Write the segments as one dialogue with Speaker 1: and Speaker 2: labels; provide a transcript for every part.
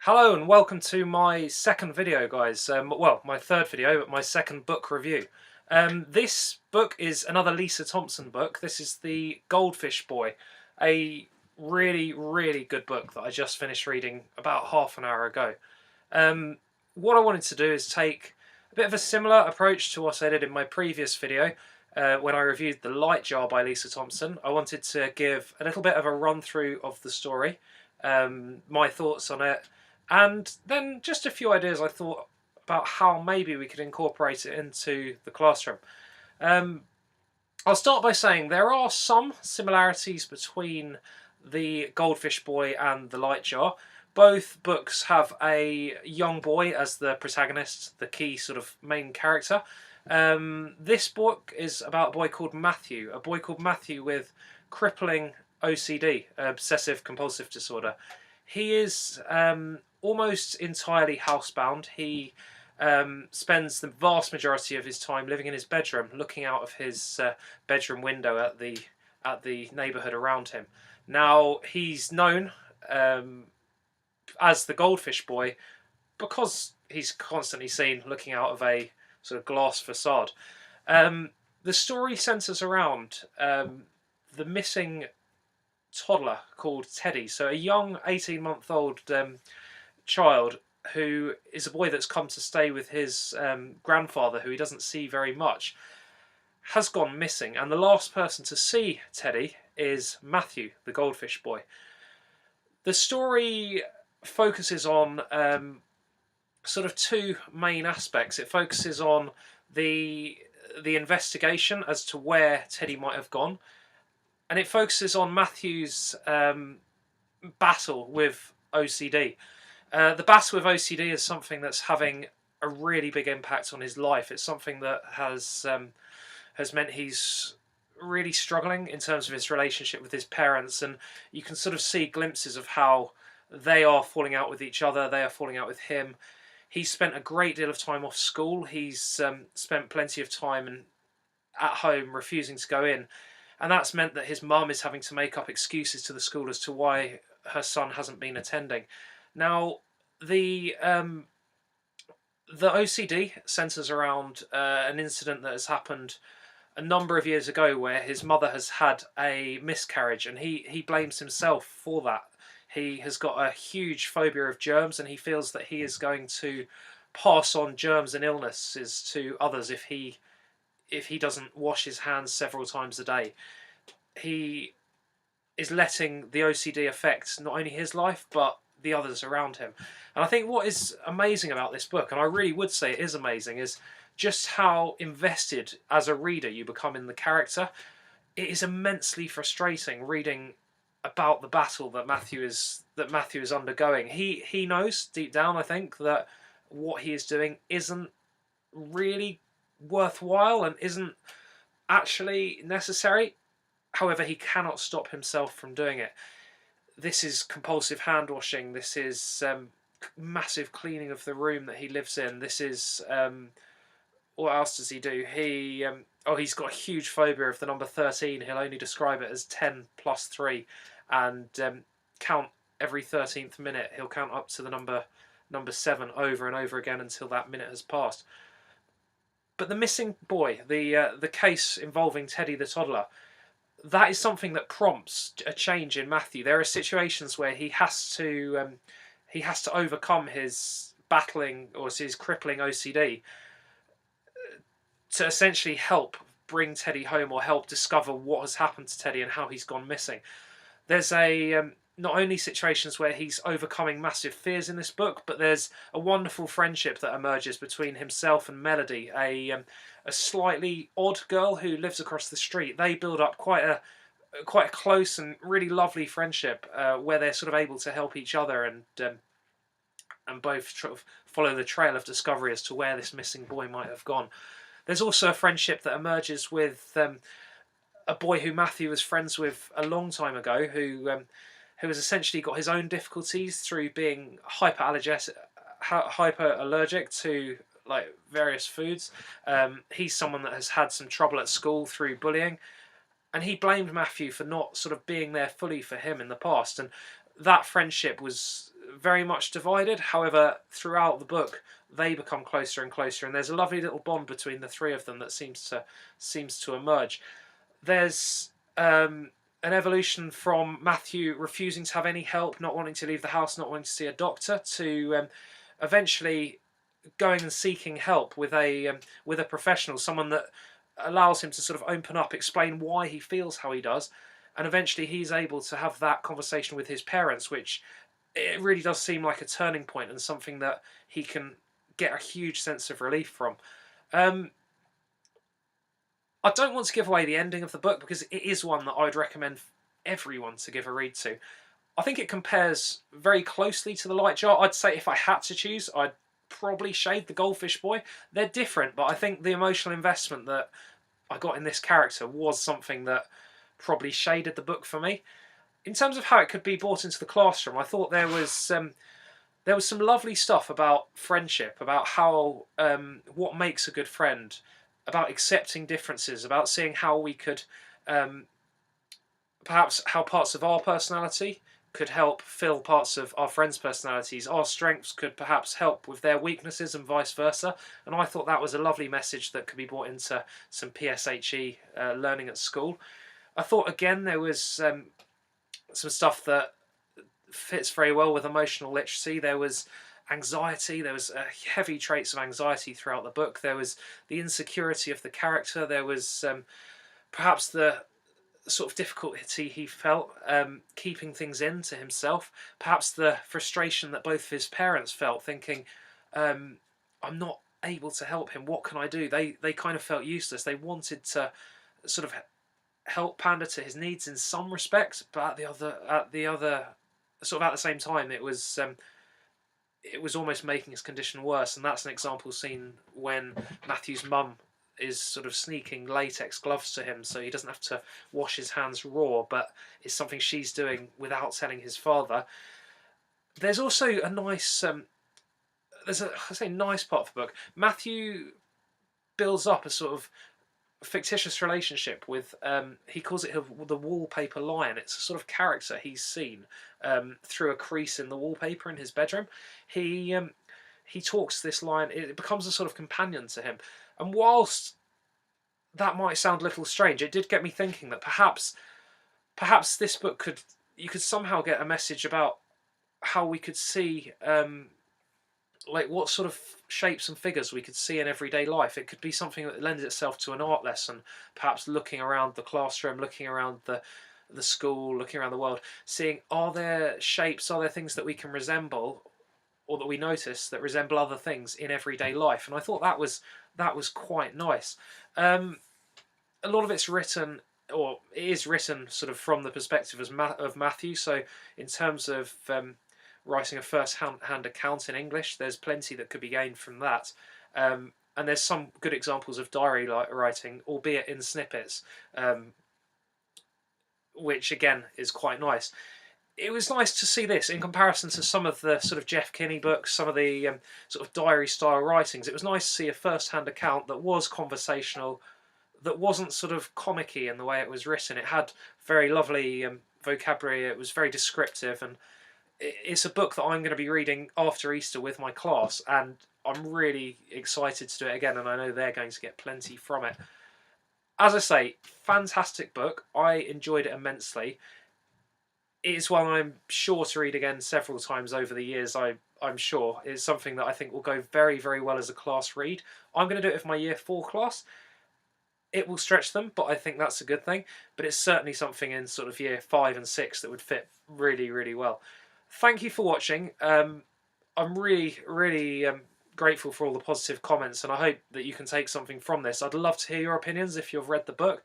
Speaker 1: Hello and welcome to my second video, guys. Well, my third video, but my second book review. This book is another Lisa Thompson book. This is the Goldfish Boy, a really good book that I just finished reading about half an hour ago. What I wanted to do is take a bit of a similar approach to what I did in my previous video when I reviewed The Light Jar by Lisa Thompson. I wanted to give a little bit of a run through of the story, my thoughts on it, and then just a few ideas I thought about how maybe we could incorporate it into the classroom. I'll start by saying there are some similarities between the Goldfish Boy and the Light Jar. Both books have a young boy as the protagonist, the key sort of main character. This book is about a boy called Matthew with crippling OCD, obsessive compulsive disorder. He is almost entirely housebound. He spends the vast majority of his time living in his bedroom, looking out of his bedroom window at the neighbourhood around him. Now, he's known as the Goldfish Boy because he's constantly seen looking out of a sort of glass facade. The story centres around the missing toddler called Teddy. So a young 18-month-old child who is a boy that's come to stay with his grandfather, who he doesn't see very much, has gone missing. And the last person to see Teddy is Matthew, the Goldfish Boy. The story focuses on sort of two main aspects. It focuses on the investigation as to where Teddy might have gone, and it focuses on Matthew's battle with OCD. The battle with OCD is something that's having a really big impact on his life. It's something that has meant he's really struggling in terms of his relationship with his parents, and you can sort of see glimpses of how they are falling out with each other, they are falling out with him. He's spent a great deal of time off school. He's spent plenty of time at home refusing to go in, and that's meant that his mum is having to make up excuses to the school as to why her son hasn't been attending. Now, the OCD centres around an incident that has happened a number of years ago where his mother has had a miscarriage, and he blames himself for that. He has got a huge phobia of germs, and he feels that he is going to pass on germs and illnesses to others if he doesn't wash his hands several times a day. He is letting the OCD affect not only his life, but the others around him. And I think what is amazing about this book, and I really would say it is amazing, is just how invested as a reader you become in the character. It is immensely frustrating reading about the battle that Matthew is undergoing. He knows deep down, I think, that what he is doing isn't really worthwhile and isn't actually necessary. However, he cannot stop himself from doing it. This is compulsive hand washing. This is massive cleaning of the room that he lives in. This is what else does he do? He's got a huge phobia of the number 13. He'll only describe it as 10 plus 3, and count every 13th minute. He'll count up to the number 7 over and over again until that minute has passed. But the missing boy, the case involving Teddy the toddler, that is something that prompts a change in Matthew. There are situations where he has to overcome his battling or his crippling OCD to essentially help bring Teddy home or help discover what has happened to Teddy and how he's gone missing. There's not only situations where he's overcoming massive fears in this book, but there's a wonderful friendship that emerges between himself and Melody, a slightly odd girl who lives across the street. They build up quite a close and really lovely friendship where they're sort of able to help each other and both sort of follow the trail of discovery as to where this missing boy might have gone. There's also a friendship that emerges with a boy who Matthew was friends with a long time ago, who has essentially got his own difficulties through being hyper allergic to like various foods. He's someone that has had some trouble at school through bullying, and he blamed Matthew for not sort of being there fully for him in the past. And that friendship was very much divided. However, throughout the book, they become closer and closer, and there's a lovely little bond between the three of them that seems to emerge. There's an evolution from Matthew refusing to have any help, not wanting to leave the house, not wanting to see a doctor, to eventually going and seeking help with a professional, someone that allows him to sort of open up, explain why he feels how he does, and eventually he's able to have that conversation with his parents, which it really does seem like a turning point and something that he can get a huge sense of relief from. I don't want to give away the ending of the book because it is one that I'd recommend everyone to give a read to. I think it compares very closely to The Light Jar. I'd say if I had to choose, I'd probably shade the Goldfish Boy. They're different, but I think the emotional investment that I got in this character was something that probably shaded the book for me. In terms of how it could be brought into the classroom, I thought there was some lovely stuff about friendship, about how what makes a good friend, about accepting differences, about seeing how we could perhaps how parts of our personality could help fill parts of our friends' personalities. Our strengths could perhaps help with their weaknesses and vice versa. And I thought that was a lovely message that could be brought into some PSHE learning at school. I thought, again, there was some stuff that fits very well with emotional literacy. There was anxiety, there was heavy traits of anxiety throughout the book. There was the insecurity of the character. There was perhaps the sort of difficulty he felt keeping things in to himself. Perhaps the frustration that both of his parents felt, thinking, I'm not able to help him. What can I do? They kind of felt useless. They wanted to sort of help pander to his needs in some respects, but at the same time, it was almost making his condition worse. And that's an example seen when Matthew's mum is sort of sneaking latex gloves to him so he doesn't have to wash his hands raw, but it's something she's doing without telling his father. There's also a nice nice part of the book. Matthew builds up a sort of fictitious relationship with he calls it the wallpaper lion. It's a sort of character he's seen through a crease in the wallpaper in his bedroom. He talks to this lion. It becomes a sort of companion to him, and whilst that might sound a little strange, it did get me thinking that perhaps this book you could somehow get a message about how we could see like what sort of shapes and figures we could see in everyday life. It could be something that lends itself to an art lesson, perhaps looking around the classroom, looking around the school, looking around the world, seeing, are there shapes, are there things that we can resemble or that we notice that resemble other things in everyday life. And I thought that was quite nice. A lot of it's written, or it is written sort of from the perspective of Matthew. So in terms of writing a first-hand account in English, there's plenty that could be gained from that. And there's some good examples of diary writing, albeit in snippets, which again is quite nice. It was nice to see this in comparison to some of the sort of Jeff Kinney books, some of the sort of diary-style writings. It was nice to see a first-hand account that was conversational, that wasn't sort of comic-y in the way it was written. It had very lovely vocabulary. It was very descriptive, and it's a book that I'm going to be reading after Easter with my class, and I'm really excited to do it again, and I know they're going to get plenty from it. As I say, fantastic book. I enjoyed it immensely. It's one I'm sure to read again several times over the years. I'm sure it's something that I think will go very, very well as a class read. I'm going to do it with my Year 4 class. It will stretch them, but I think that's a good thing. But it's certainly something in sort of Year 5 and 6 that would fit really, really well. Thank you for watching. I'm really, really grateful for all the positive comments, and I hope that you can take something from this. I'd love to hear your opinions if you've read the book.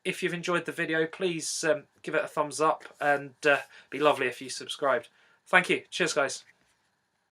Speaker 1: If you've enjoyed the video, please give it a thumbs up, and be lovely if you subscribed. Thank you. Cheers, guys.